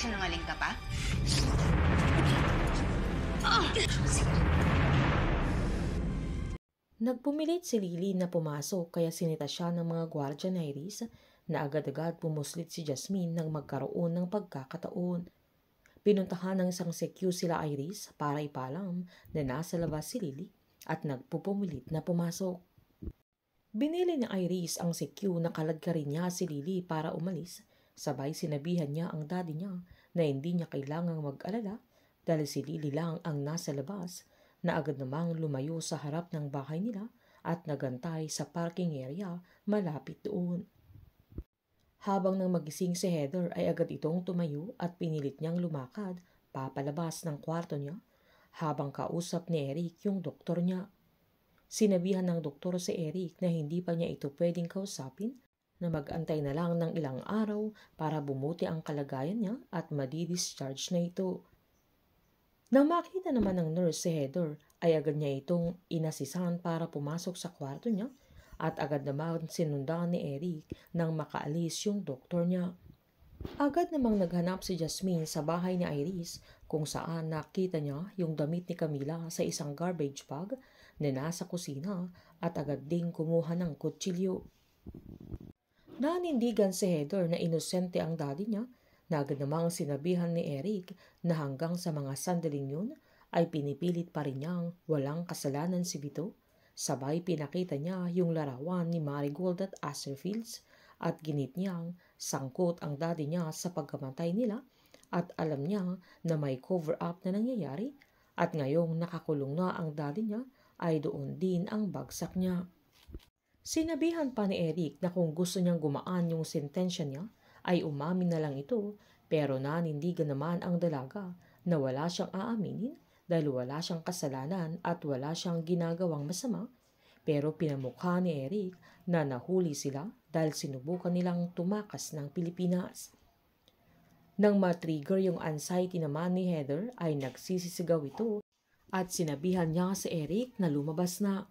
Nagsisinungaling ka pa? Nagpumilit si Lily na pumasok kaya sinita siya ng mga gwardya ni Iris na agad-agad pumuslit si Jasmine nang magkaroon ng pagkakataon. Pinuntahan ng isang CQ sila Iris para ipalam na nasa labas si Lily at nagpupumilit na pumasok. Binili ni Iris ang CQ na kaladkarin niya si Lily para umalis, sabay sinabihan niya ang daddy niya na hindi niya kailangang mag-alala dahil si Lily lang ang nasa labas, na agad namang lumayo sa harap ng bahay nila at nagantay sa parking area malapit doon. Habang nang magising si Heather ay agad itong tumayo at pinilit niyang lumakad papalabas ng kwarto niya habang kausap ni Eric yung doktor niya. Sinabihan ng doktor si Eric na hindi pa niya ito pwedeng kausapin, na mag-antay na lang ng ilang araw para bumuti ang kalagayan niya at madi-discharge na ito. Nang makita naman ng nurse si Heather ay agad niya itong inasisahan para pumasok sa kwarto niya at agad naman sinundan ni Eric nang makaalis yung doktor niya. Agad namang naghanap si Jasmine sa bahay ni Iris kung saan nakita niya yung damit ni Camila sa isang garbage bag na nasa kusina at agad ding kumuha ng kutsilyo. Nanindigan si Heather na inosente ang daddy niya, na agad namang sinabihan ni Eric na hanggang sa mga sandaling yun ay pinipilit pa rin niyang walang kasalanan si Vito. Sabay pinakita niya yung larawan ni Marigold at Asterfields at ginit niyang sangkot ang daddy niya sa pagkamatay nila at alam niya na may cover-up na nangyayari at ngayong nakakulong na ang daddy niya ay doon din ang bagsak niya. Sinabihan pa ni Eric na kung gusto niyang gumaan yung sentensya niya ay umamin na lang ito, pero nanindigan naman ang dalaga na wala siyang aaminin dahil wala siyang kasalanan at wala siyang ginagawang masama, pero pinamukha ni Eric na nahuli sila dahil sinubukan nilang tumakas ng Pilipinas. Nang matrigger yung anxiety naman ni Heather ay nagsisisigaw ito at sinabihan niya si Eric na lumabas na.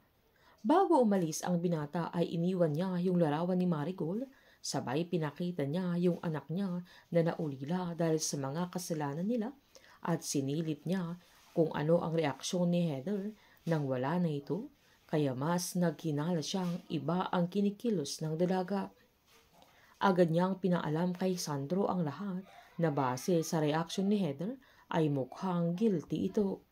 Bago umalis ang binata ay iniwan niya yung larawan ni Marigold. Sabay pinakita niya yung anak niya na naulila dahil sa mga kasalanan nila at sinilit niya kung ano ang reaksyon ni Heather nang wala na ito, kaya mas naghinala siyang iba ang kinikilos ng dalaga. Agad niyang pinaalam kay Sandro ang lahat na base sa reaksyon ni Heather ay mukhang guilty ito.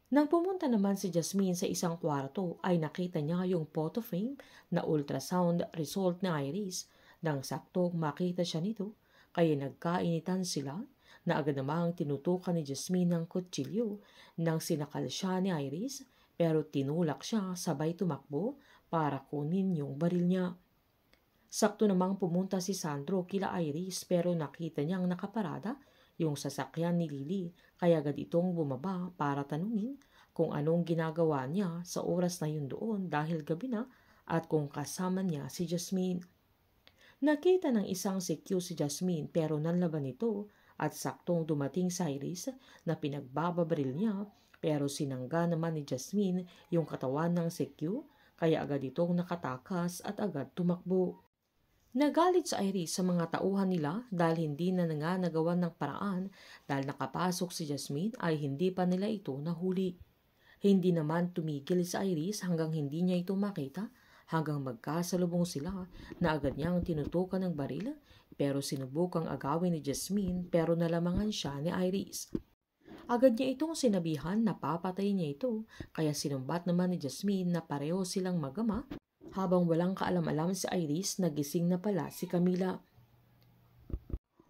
Nang pumunta naman si Jasmine sa isang kwarto ay nakita niya yung photo frame na ultrasound result ni Iris. Nang saktong makita siya nito, kaya nagkainitan sila na agad namang tinutukan ni Jasmine ng kutsilyo nang sinakal siya ni Iris, pero tinulak siya sabay tumakbo para kunin yung baril niya. Sakto namang pumunta si Sandro kila Iris pero nakita niyang nakaparada yung sasakyan ni Lily, kaya agad itong bumaba para tanungin kung anong ginagawa niya sa oras na yun doon dahil gabi na at kung kasama niya si Jasmine. Nakita ng isang CQ si Jasmine pero nanlaban ito at saktong dumating si Iris na pinagbababaril niya, pero sinangga naman ni Jasmine yung katawan ng CQ kaya agad itong nakatakas at agad tumakbo. Nagalit sa Iris sa mga tauhan nila dahil hindi na nga nagawan ng paraan dahil nakapasok si Jasmine ay hindi pa nila ito nahuli. Hindi naman tumigil sa Iris hanggang hindi niya ito makita hanggang magkasalubong sila na agad niyang tinutukan ng baril, pero sinubukang agawin ni Jasmine pero nalamangan siya ni Iris. Agad niya itong sinabihan na papatay niya ito, kaya sinumbat naman ni Jasmine na pareho silang magama. Habang walang kaalam-alam si Iris, nagising na pala si Camila.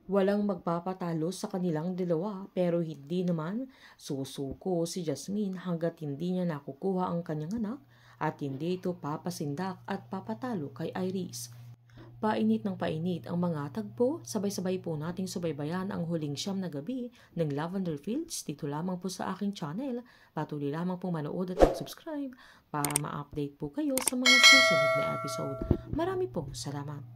Walang magpapatalo sa kanilang dalawa pero hindi naman susuko si Jasmine hanggat hindi niya nakukuha ang kanyang anak at hindi ito papasindak at papatalo kay Iris. Painit ng painit ang mga tagpo, sabay-sabay po nating subaybayan ang huling 9 na gabi ng Lavender Fields dito lamang po sa aking channel. Patuloy lamang po manood at mag-subscribe para ma-update po kayo sa mga susunod na episode. Marami po salamat.